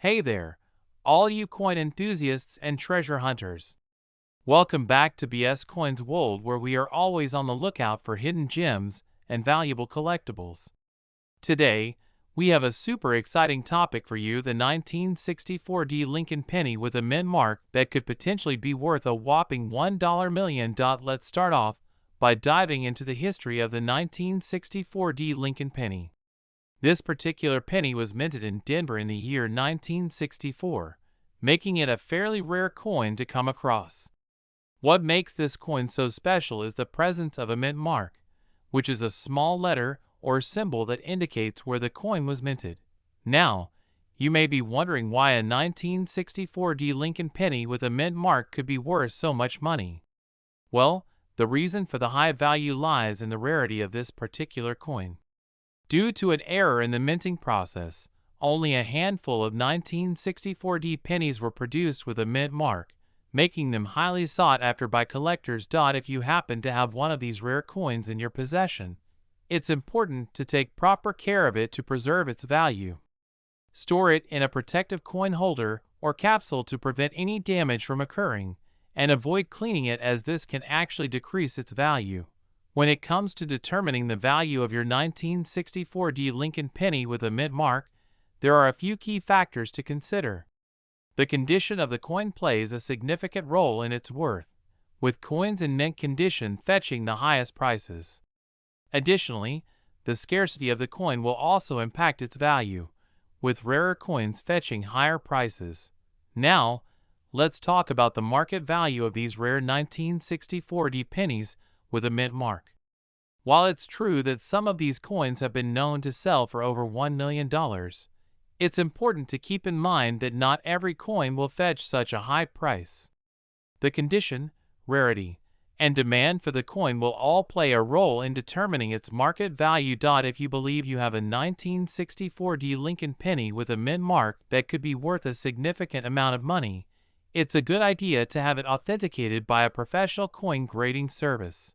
Hey there, all you coin enthusiasts and treasure hunters. Welcome back to BS Coins World, where we are always on the lookout for hidden gems and valuable collectibles. Today, we have a super exciting topic for you: the 1964 Lincoln penny with a mint mark that could potentially be worth a whopping $1 million. Let's start off by diving into the history of the 1964 Lincoln penny. This particular penny was minted in Denver in the year 1964, making it a fairly rare coin to come across. What makes this coin so special is the presence of a mint mark, which is a small letter or symbol that indicates where the coin was minted. Now, you may be wondering why a 1964 Lincoln penny with a mint mark could be worth so much money. Well, the reason for the high value lies in the rarity of this particular coin. Due to an error in the minting process, only a handful of 1964 pennies were produced with a mint mark, making them highly sought after by collectors. If you happen to have one of these rare coins in your possession, it's important to take proper care of it to preserve its value. Store it in a protective coin holder or capsule to prevent any damage from occurring, and avoid cleaning it, as this can actually decrease its value. When it comes to determining the value of your 1964 Lincoln penny with a mint mark, there are a few key factors to consider. The condition of the coin plays a significant role in its worth, with coins in mint condition fetching the highest prices. Additionally, the scarcity of the coin will also impact its value, with rarer coins fetching higher prices. Now, let's talk about the market value of these rare 1964 pennies with a mint mark. While it's true that some of these coins have been known to sell for over $1 million, it's important to keep in mind that not every coin will fetch such a high price. The condition, rarity, and demand for the coin will all play a role in determining its market value. If you believe you have a 1964 Lincoln penny with a mint mark that could be worth a significant amount of money, it's a good idea to have it authenticated by a professional coin grading service.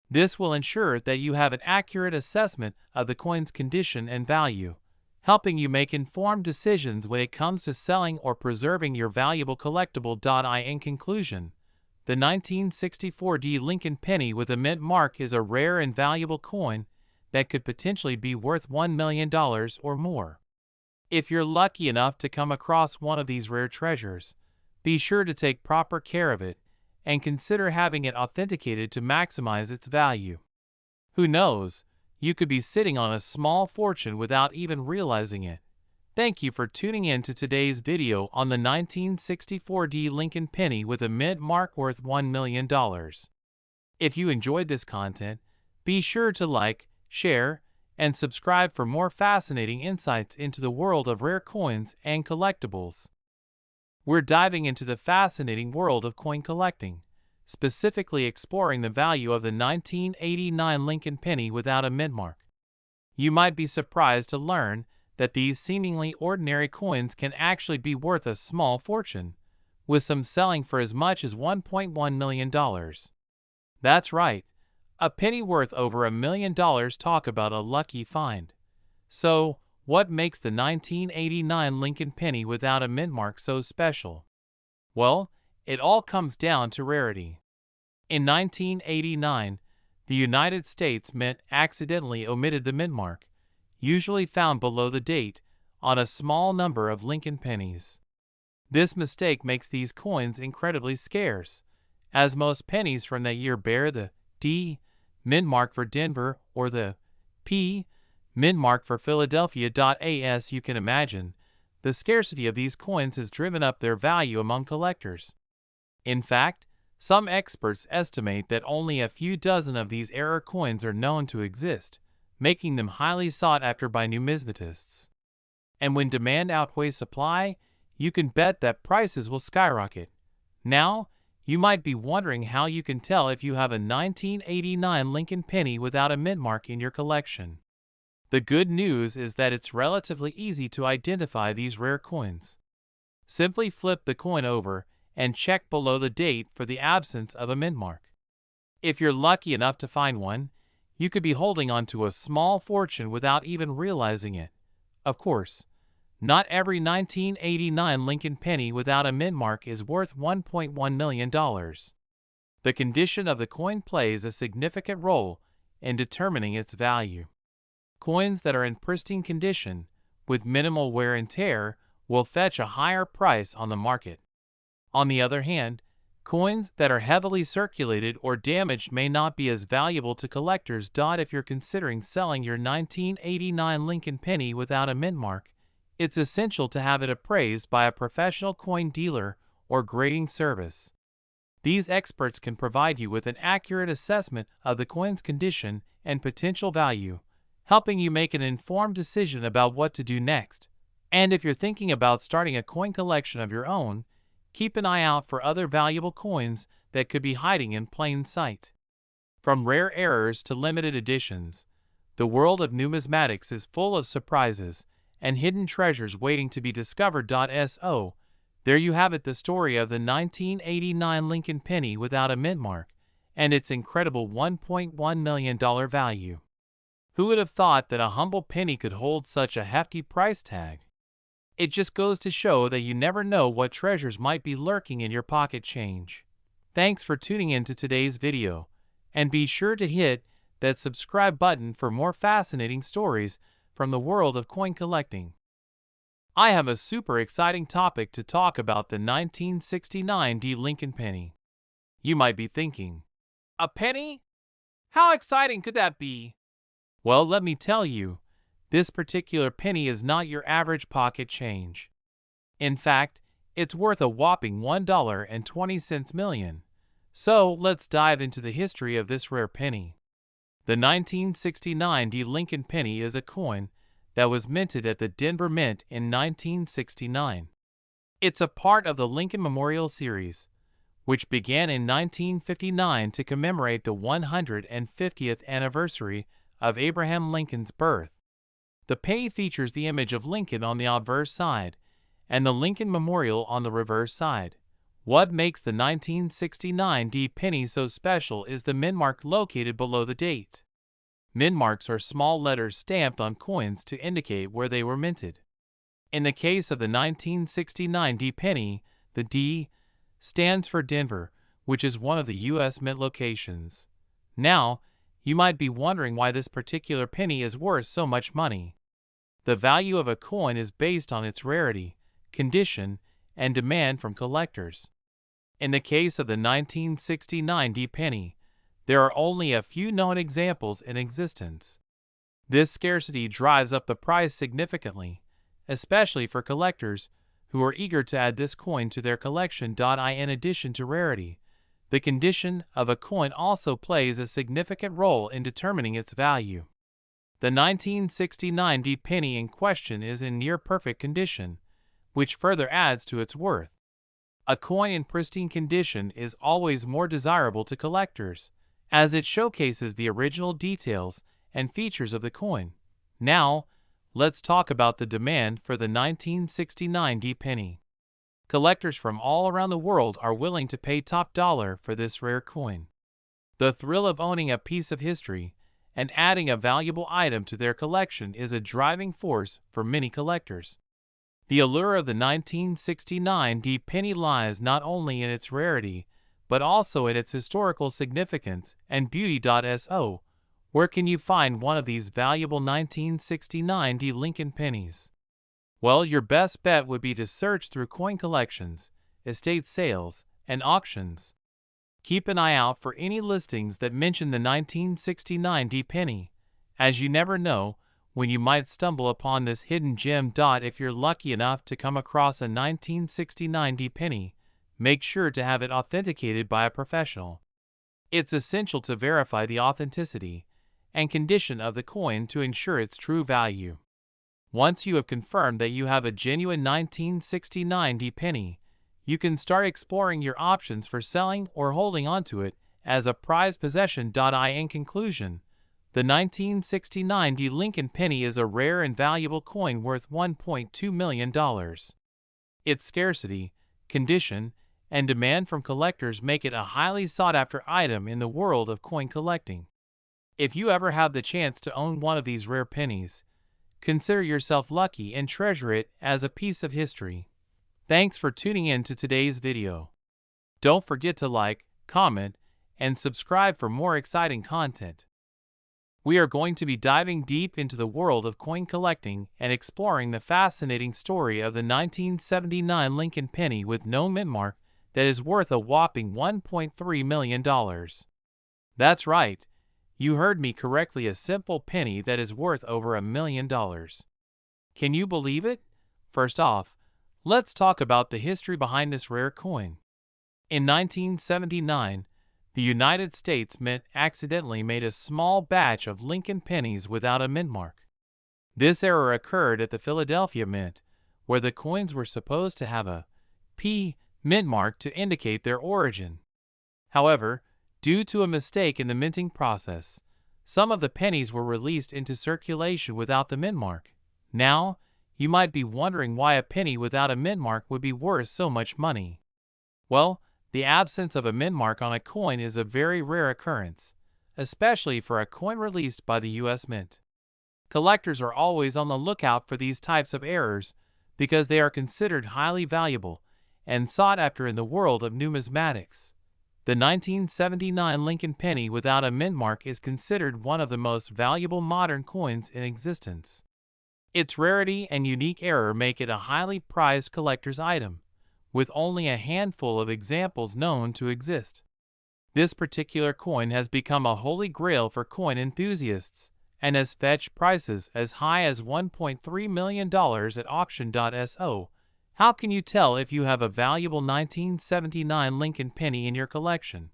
This will ensure that you have an accurate assessment of the coin's condition and value, helping you make informed decisions when it comes to selling or preserving your valuable collectible. In conclusion, the 1964 Lincoln penny with a mint mark is a rare and valuable coin that could potentially be worth $1 million or more. If you're lucky enough to come across one of these rare treasures, be sure to take proper care of it and consider having it authenticated to maximize its value. Who knows, you could be sitting on a small fortune without even realizing it. Thank you for tuning in to today's video on the 1964 Lincoln penny with a mint mark worth $1 million. If you enjoyed this content, be sure to like, share, and subscribe for more fascinating insights into the world of rare coins and collectibles. We're diving into the fascinating world of coin collecting, specifically exploring the value of the 1989 Lincoln penny without a mint mark. You might be surprised to learn that these seemingly ordinary coins can actually be worth a small fortune, with some selling for as much as $1.1 million. That's right, a penny worth over $1 million. Talk about a lucky find. So, what makes the 1989 Lincoln penny without a mint mark so special? Well, it all comes down to rarity. In 1989, the United States Mint accidentally omitted the mint mark, usually found below the date, on a small number of Lincoln pennies. This mistake makes these coins incredibly scarce, as most pennies from that year bear the D mint mark for Denver or the P mint mark for Philadelphia. As you can imagine, the scarcity of these coins has driven up their value among collectors. In fact, some experts estimate that only a few dozen of these rare coins are known to exist, making them highly sought after by numismatists. And when demand outweighs supply, you can bet that prices will skyrocket. Now, you might be wondering how you can tell if you have a 1989 Lincoln penny without a mint mark in your collection. The good news is that it's relatively easy to identify these rare coins. Simply flip the coin over and check below the date for the absence of a mint mark. If you're lucky enough to find one, you could be holding on to a small fortune without even realizing it. Of course, Not every 1989 Lincoln penny without a mint mark is worth $1.1 million. The condition of the coin plays a significant role in determining its value. Coins that are in pristine condition, with minimal wear and tear, will fetch a higher price on the market. On the other hand, coins that are heavily circulated or damaged may not be as valuable to collectors. If you're considering selling your 1989 Lincoln penny without a mint mark, it's essential to have it appraised by a professional coin dealer or grading service. These experts can provide you with an accurate assessment of the coin's condition and potential value, helping you make an informed decision about what to do next. And if you're thinking about starting a coin collection of your own, keep an eye out for other valuable coins that could be hiding in plain sight. From rare errors to limited editions, the world of numismatics is full of surprises and hidden treasures waiting to be discovered. So, there you have it, the story of the 1989 Lincoln penny without a mint mark and its incredible $1.1 million value. Who would have thought that a humble penny could hold such a hefty price tag? It just goes to show that you never know what treasures might be lurking in your pocket change. Thanks for tuning in to today's video, and be sure to hit that subscribe button for more fascinating stories from the world of coin collecting. I have a super exciting topic to talk about: the 1969 Lincoln penny. You might be thinking, a penny? How exciting could that be? Well, let me tell you, this particular penny is not your average pocket change. In fact, it's worth a whopping $1.20 million. So let's dive into the history of this rare penny. The 1969 Lincoln penny is a coin that was minted at the Denver Mint in 1969. It's a part of the Lincoln Memorial Series, which began in 1959 to commemorate the 150th anniversary of Abraham Lincoln's birth. The penny features the image of Lincoln on the obverse side and the Lincoln Memorial on the reverse side. What makes the 1969 penny so special is the mint mark located below the date. Mint marks are small letters stamped on coins to indicate where they were minted. In the case of the 1969 penny, the D stands for Denver, which is one of the U.S. Mint locations. Now, you might be wondering why this particular penny is worth so much money. The value of a coin is based on its rarity, condition, and demand from collectors. In the case of the 1969 penny, there are only a few known examples in existence. This scarcity drives up the price significantly, especially for collectors who are eager to add this coin to their collection. In addition to rarity, the condition of a coin also plays a significant role in determining its value. The 1969 penny in question is in near perfect condition, which further adds to its worth. A coin in pristine condition is always more desirable to collectors, as it showcases the original details and features of the coin. Now, let's talk about the demand for the 1969 penny. Collectors from all around the world are willing to pay top dollar for this rare coin. The thrill of owning a piece of history and adding a valuable item to their collection is a driving force for many collectors. The allure of the 1969 penny lies not only in its rarity, but also in its historical significance and beauty. So, where can you find one of these valuable 1969 Lincoln pennies? Well, your best bet would be to search through coin collections, estate sales, and auctions. Keep an eye out for any listings that mention the 1969 penny, as you never know when you might stumble upon this hidden gem. If you're lucky enough to come across a 1969 penny, make sure to have it authenticated by a professional. It's essential to verify the authenticity and condition of the coin to ensure its true value. Once you have confirmed that you have a genuine 1969 penny, you can start exploring your options for selling or holding onto it as a prized possession. In conclusion, the 1969 Lincoln penny is a rare and valuable coin worth $1.2 million. Its scarcity, condition, and demand from collectors make it a highly sought-after item in the world of coin collecting. If you ever have the chance to own one of these rare pennies, consider yourself lucky and treasure it as a piece of history. Thanks for tuning in to today's video. Don't forget to like, comment, and subscribe for more exciting content. We are going to be diving deep into the world of coin collecting and exploring the fascinating story of the 1979 Lincoln penny with no mint mark that is worth a whopping $1.3 million. That's right, you heard me correctly, a simple penny that is worth over $1 million. Can you believe it? First off, let's talk about the history behind this rare coin. In 1979, the United States Mint accidentally made a small batch of Lincoln pennies without a mint mark. This error occurred at the Philadelphia Mint, where the coins were supposed to have a P mint mark to indicate their origin. However, due to a mistake in the minting process, some of the pennies were released into circulation without the mint mark. Now, you might be wondering why a penny without a mint mark would be worth so much money. Well, the absence of a mint mark on a coin is a very rare occurrence, especially for a coin released by the U.S. Mint. Collectors are always on the lookout for these types of errors because they are considered highly valuable and sought after in the world of numismatics. The 1979 Lincoln penny without a mint mark is considered one of the most valuable modern coins in existence. Its rarity and unique error make it a highly prized collector's item, with only a handful of examples known to exist. This particular coin has become a holy grail for coin enthusiasts and has fetched prices as high as $1.3 million at auction.so. How can you tell if you have a valuable 1979 Lincoln penny in your collection?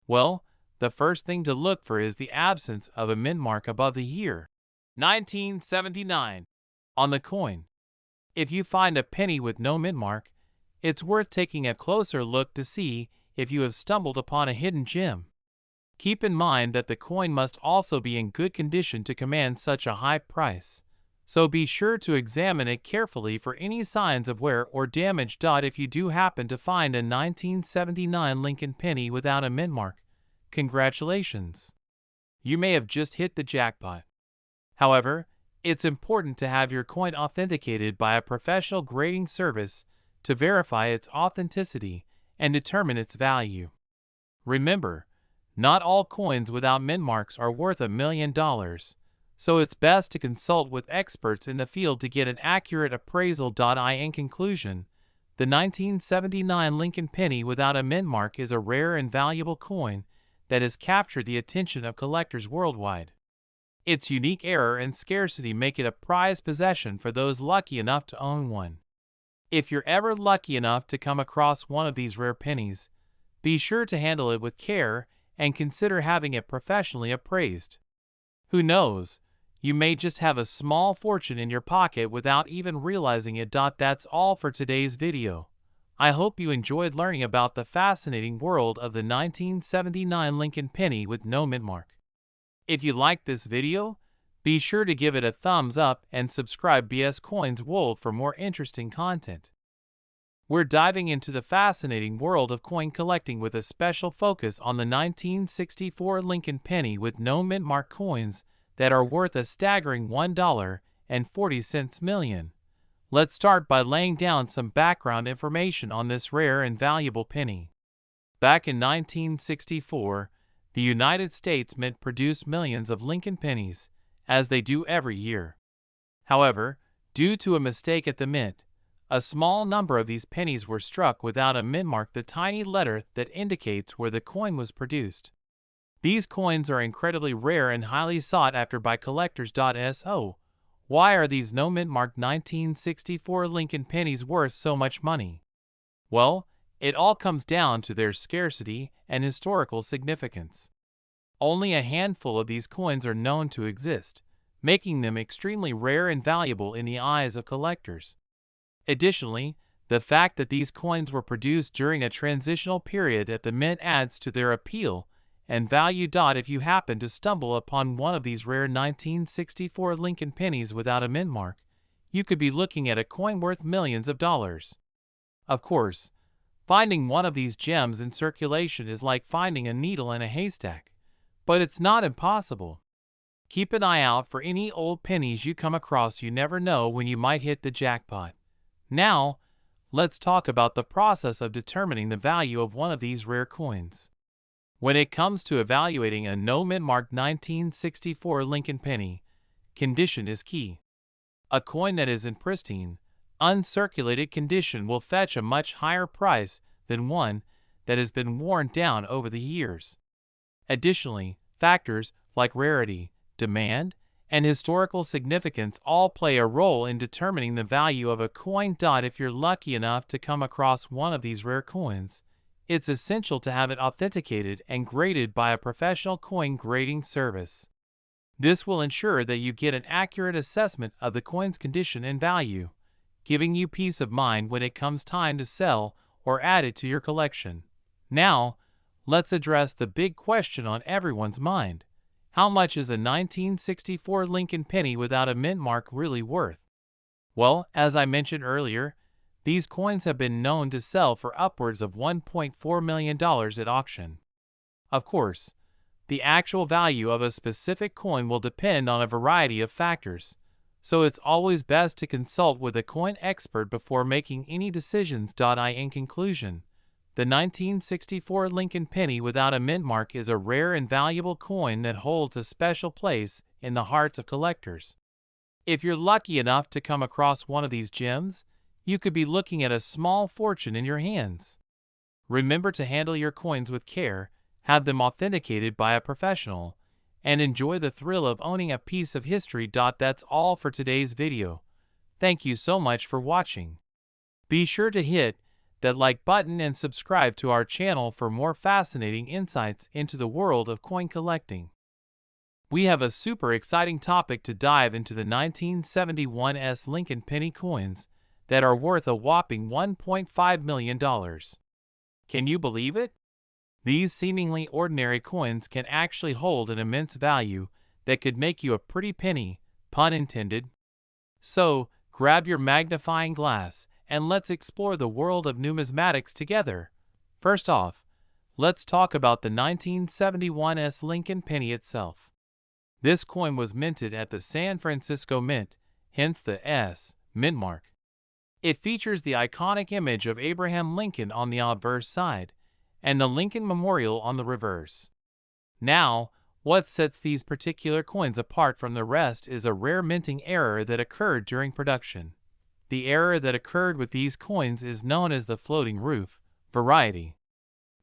Well, the first thing to look for is the absence of a mint mark above the year 1979 on the coin. If you find a penny with no mint mark, it's worth taking a closer look to see if you have stumbled upon a hidden gem. Keep in mind that the coin must also be in good condition to command such a high price, so be sure to examine it carefully for any signs of wear or damage. If you do happen to find a 1979 Lincoln penny without a mint mark, congratulations! You may have just hit the jackpot. However, it's important to have your coin authenticated by a professional grading service to verify its authenticity and determine its value. Remember, not all coins without mint marks are worth $1 million, so it's best to consult with experts in the field to get an accurate appraisal. In conclusion, the 1979 Lincoln penny without a mint mark is a rare and valuable coin that has captured the attention of collectors worldwide. Its unique error and scarcity make it a prized possession for those lucky enough to own one. If you're ever lucky enough to come across one of these rare pennies, be sure to handle it with care and consider having it professionally appraised. Who knows, you may just have a small fortune in your pocket without even realizing it. That's all for today's video. I hope you enjoyed learning about the fascinating world of the 1979 Lincoln penny with no mint mark. If you liked this video, be sure to give it a thumbs up and subscribe BS Coins World for more interesting content. We're diving into the fascinating world of coin collecting with a special focus on the 1964 Lincoln penny with no mint mark coins that are worth a staggering $1.40 million. Let's start by laying down some background information on this rare and valuable penny. Back in 1964, the United States Mint produced millions of Lincoln pennies, as they do every year. However, due to a mistake at the mint, a small number of these pennies were struck without a mint mark, the tiny letter that indicates where the coin was produced. These coins are incredibly rare and highly sought after by collectors. So, why are these no mint marked 1964 Lincoln pennies worth so much money? Well, it all comes down to their scarcity and historical significance. Only a handful of these coins are known to exist, making them extremely rare and valuable in the eyes of collectors. Additionally, the fact that these coins were produced during a transitional period at the mint adds to their appeal and value. If you happen to stumble upon one of these rare 1964 Lincoln pennies without a mint mark, you could be looking at a coin worth millions of dollars. Of course, finding one of these gems in circulation is like finding a needle in a haystack, but it's not impossible. Keep an eye out for any old pennies you come across. You never know when you might hit the jackpot. Now, let's talk about the process of determining the value of one of these rare coins. When it comes to evaluating a no-mint-marked 1964 Lincoln penny, condition is key. A coin that is in pristine, uncirculated condition will fetch a much higher price than one that has been worn down over the years. Additionally, factors like rarity, demand, and historical significance all play a role in determining the value of a coin. If you're lucky enough to come across one of these rare coins, it's essential to have it authenticated and graded by a professional coin grading service. This will ensure that you get an accurate assessment of the coin's condition and value, giving you peace of mind when it comes time to sell or add it to your collection. Now, let's address the big question on everyone's mind. How much is a 1964 Lincoln penny without a mint mark really worth? Well, as I mentioned earlier, these coins have been known to sell for upwards of $1.4 million at auction. Of course, the actual value of a specific coin will depend on a variety of factors, so it's always best to consult with a coin expert before making any decisions. In conclusion, the 1964 Lincoln penny without a mint mark is a rare and valuable coin that holds a special place in the hearts of collectors. If you're lucky enough to come across one of these gems, you could be looking at a small fortune in your hands. Remember to handle your coins with care, have them authenticated by a professional, and enjoy the thrill of owning a piece of history. That's all for today's video. Thank you so much for watching. Be sure to hit that like button and subscribe to our channel for more fascinating insights into the world of coin collecting. We have a super exciting topic to dive into: the 1971 Lincoln penny coins that are worth a whopping $1.5 million. Can you believe it? These seemingly ordinary coins can actually hold an immense value that could make you a pretty penny, pun intended. So, grab your magnifying glass and let's explore the world of numismatics together. First off, let's talk about the 1971 Lincoln penny itself. This coin was minted at the San Francisco Mint, hence the S mint mark. It features the iconic image of Abraham Lincoln on the obverse side, and the Lincoln Memorial on the reverse. Now, what sets these particular coins apart from the rest is a rare minting error that occurred during production. The error that occurred with these coins is known as the floating roof variety.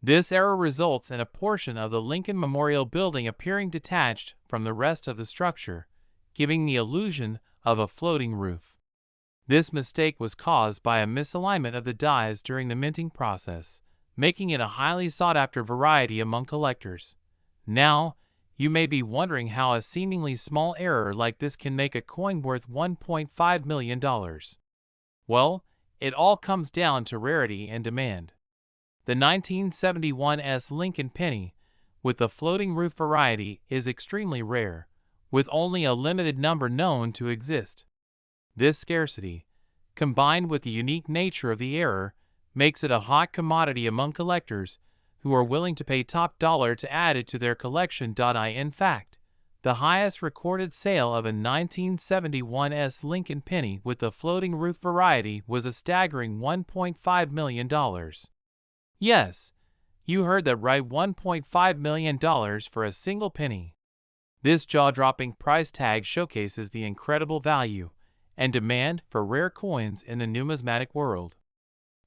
This error results in a portion of the Lincoln Memorial building appearing detached from the rest of the structure, giving the illusion of a floating roof. This mistake was caused by a misalignment of the dies during the minting process, making it a highly sought-after variety among collectors. Now, you may be wondering how a seemingly small error like this can make a coin worth $1.5 million. Well, it all comes down to rarity and demand. The 1971 Lincoln penny, with the floating roof variety, is extremely rare, with only a limited number known to exist. This scarcity, combined with the unique nature of the error, makes it a hot commodity among collectors who are willing to pay top dollar to add it to their collection. In fact, the highest recorded sale of a 1971 Lincoln penny with the floating roof variety was a staggering $1.5 million. Yes, you heard that right, $1.5 million for a single penny. This jaw-dropping price tag showcases the incredible value and demand for rare coins in the numismatic world.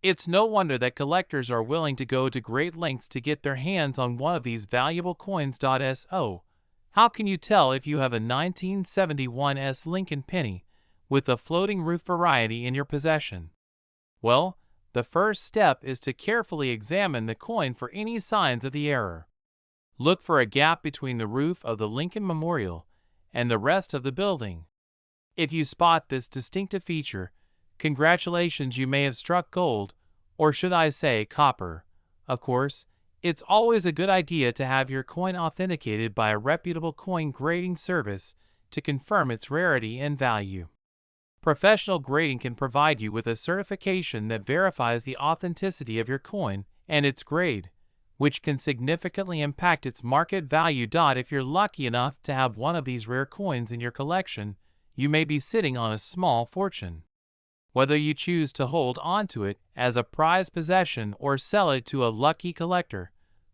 It's no wonder that collectors are willing to go to great lengths to get their hands on one of these valuable coins. So, how can you tell if you have a 1971 Lincoln penny with the floating roof variety in your possession? Well, the first step is to carefully examine the coin for any signs of the error. Look for a gap between the roof of the Lincoln Memorial and the rest of the building. If you spot this distinctive feature, congratulations, you may have struck gold, or should I say copper. Of course, it's always a good idea to have your coin authenticated by a reputable coin grading service to confirm its rarity and value. Professional grading can provide you with a certification that verifies the authenticity of your coin and its grade, which can significantly impact its market value. If you're lucky enough to have one of these rare coins in your collection, you may be sitting on a small fortune. Whether you choose to hold onto it as a prized possession or sell it to a lucky collector,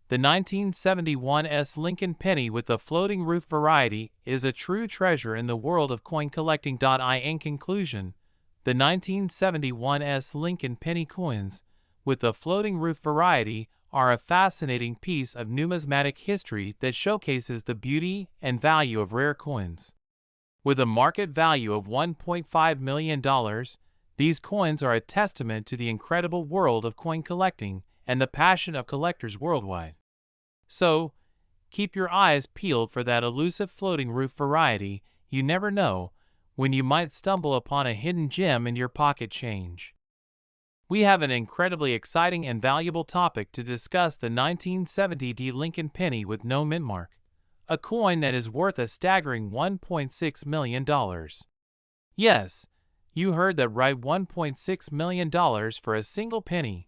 the 1971's Lincoln penny with the floating roof variety is a true treasure in the world of coin collecting. In conclusion, the 1971's Lincoln penny coins with the floating roof variety are a fascinating piece of numismatic history that showcases the beauty and value of rare coins. With a market value of $1.5 million, these coins are a testament to the incredible world of coin collecting and the passion of collectors worldwide. So, keep your eyes peeled for that elusive floating roof variety. You never know when you might stumble upon a hidden gem in your pocket change. We have an incredibly exciting and valuable topic to discuss: the 1970 Lincoln penny with no mint mark, a coin that is worth a staggering $1.6 million. Yes, you heard that right, $1.6 million for a single penny.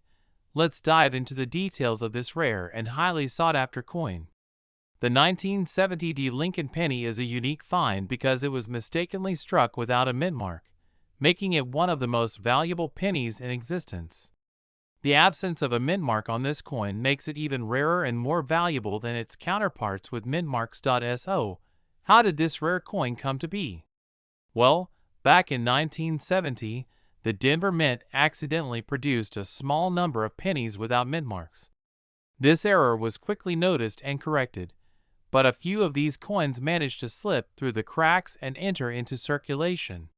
Let's dive into the details of this rare and highly sought-after coin. The 1970 Lincoln penny is a unique find because it was mistakenly struck without a mint mark, making it one of the most valuable pennies in existence. The absence of a mint mark on this coin makes it even rarer and more valuable than its counterparts with mint marks. So, how did this rare coin come to be? Well, back in 1970, the Denver Mint accidentally produced a small number of pennies without mint marks. This error was quickly noticed and corrected, but a few of these coins managed to slip through the cracks and enter into circulation.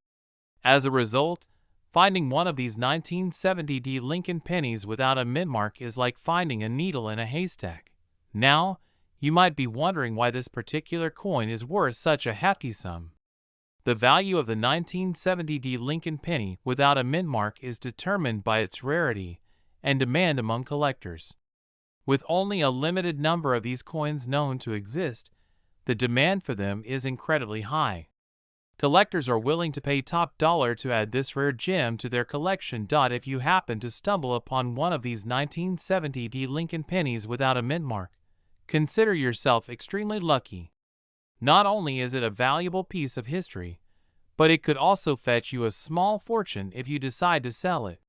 As a result, finding one of these 1970 Lincoln pennies without a mint mark is like finding a needle in a haystack. Now, you might be wondering why this particular coin is worth such a hefty sum. The value of the 1970 Lincoln penny without a mint mark is determined by its rarity and demand among collectors. With only a limited number of these coins known to exist, the demand for them is incredibly high. Collectors are willing to pay top dollar to add this rare gem to their collection. If you happen to stumble upon one of these 1970 Lincoln pennies without a mint mark, consider yourself extremely lucky. Not only is it a valuable piece of history, but it could also fetch you a small fortune if you decide to sell it.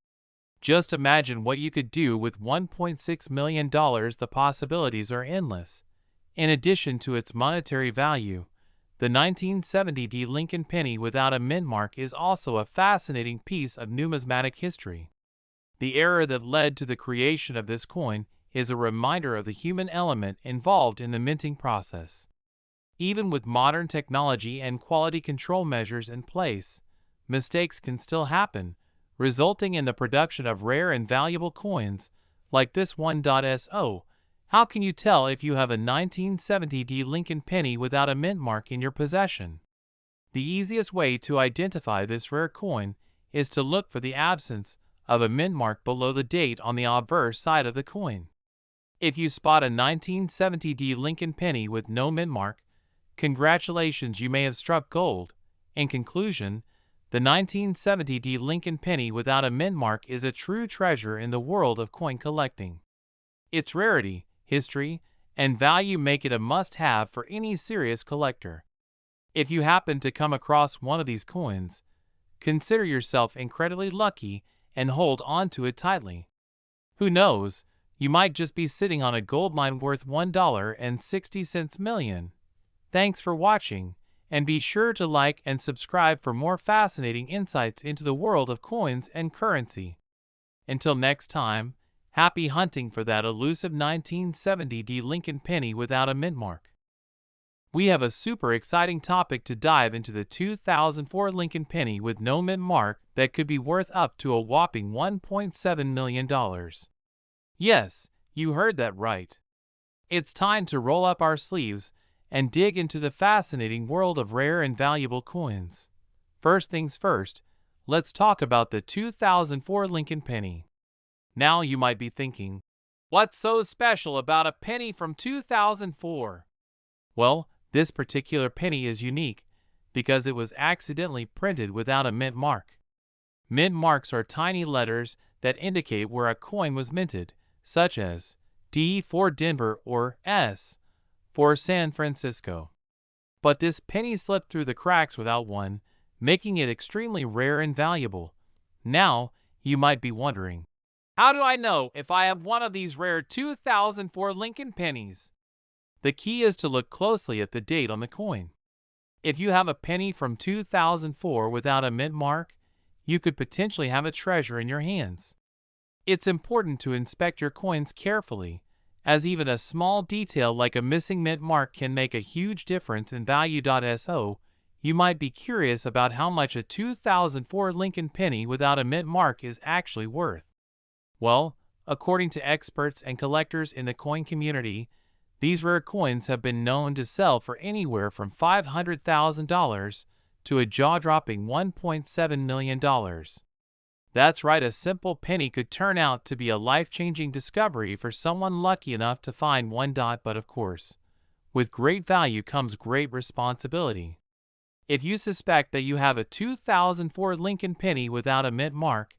Just imagine what you could do with $1.6 million. The possibilities are endless. In addition to its monetary value, the 1970 Lincoln penny without a mint mark is also a fascinating piece of numismatic history. The error that led to the creation of this coin is a reminder of the human element involved in the minting process. Even with modern technology and quality control measures in place, mistakes can still happen, resulting in the production of rare and valuable coins like this one. So, how can you tell if you have a 1970 Lincoln penny without a mint mark in your possession? The easiest way to identify this rare coin is to look for the absence of a mint mark below the date on the obverse side of the coin. If you spot a 1970 Lincoln penny with no mint mark, congratulations, you may have struck gold. In conclusion, the 1970 Lincoln penny without a mint mark is a true treasure in the world of coin collecting. Its rarity, history, and value make it a must-have for any serious collector. If you happen to come across one of these coins, consider yourself incredibly lucky and hold on to it tightly. Who knows, you might just be sitting on a goldmine worth $1.60 million. Thanks for watching, and be sure to like and subscribe for more fascinating insights into the world of coins and currency. Until next time, happy hunting for that elusive 1970 Lincoln penny without a mint mark. We have a super exciting topic to dive into: the 2004 Lincoln penny with no mint mark that could be worth up to a whopping $1.7 million. Yes, you heard that right. It's time to roll up our sleeves and dig into the fascinating world of rare and valuable coins. First things first, let's talk about the 2004 Lincoln penny. Now you might be thinking, what's so special about a penny from 2004? Well, this particular penny is unique because it was accidentally printed without a mint mark. Mint marks are tiny letters that indicate where a coin was minted, such as D for Denver, or S for San Francisco. But this penny slipped through the cracks without one, making it extremely rare and valuable. Now, you might be wondering, how do I know if I have one of these rare 2004 Lincoln pennies? The key is to look closely at the date on the coin. If you have a penny from 2004 without a mint mark, you could potentially have a treasure in your hands. It's important to inspect your coins carefully, as even a small detail like a missing mint mark can make a huge difference in value. So, you might be curious about how much a 2004 Lincoln penny without a mint mark is actually worth. Well, according to experts and collectors in the coin community, these rare coins have been known to sell for anywhere from $500,000 to a jaw-dropping $1.7 million. That's right, a simple penny could turn out to be a life-changing discovery for someone lucky enough to find one. But of course, with great value comes great responsibility. If you suspect that you have a 2004 Lincoln penny without a mint mark,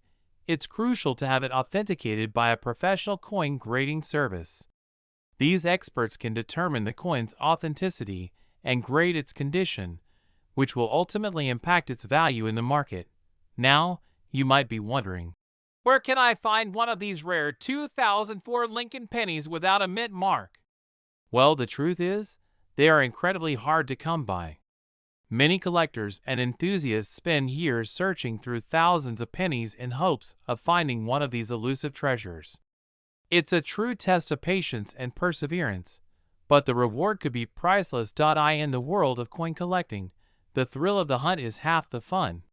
it's crucial to have it authenticated by a professional coin grading service. These experts can determine the coin's authenticity and grade its condition, which will ultimately impact its value in the market. Now, you might be wondering, where can I find one of these rare 2004 Lincoln pennies without a mint mark? Well, the truth is, they are incredibly hard to come by. Many collectors and enthusiasts spend years searching through thousands of pennies in hopes of finding one of these elusive treasures. It's a true test of patience and perseverance, but the reward could be priceless. In the world of coin collecting, the thrill of the hunt is half the fun.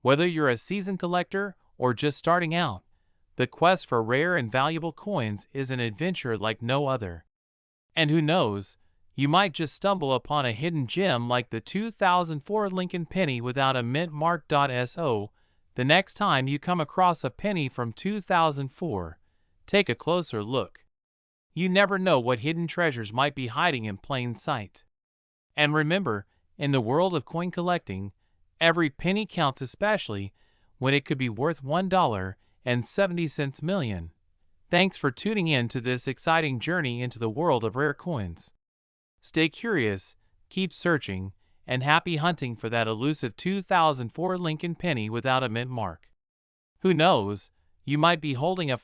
Whether you're a seasoned collector or just starting out, the quest for rare and valuable coins is an adventure like no other. And who knows, you might just stumble upon a hidden gem like the 2004 Lincoln penny without a mint mark. So, the next time you come across a penny from 2004, take a closer look. You never know what hidden treasures might be hiding in plain sight. And remember, in the world of coin collecting, every penny counts, especially when it could be worth $1.70 million. Thanks for tuning in to this exciting journey into the world of rare coins. Stay curious, keep searching, and happy hunting for that elusive 2004 Lincoln penny without a mint mark. Who knows, you might be holding a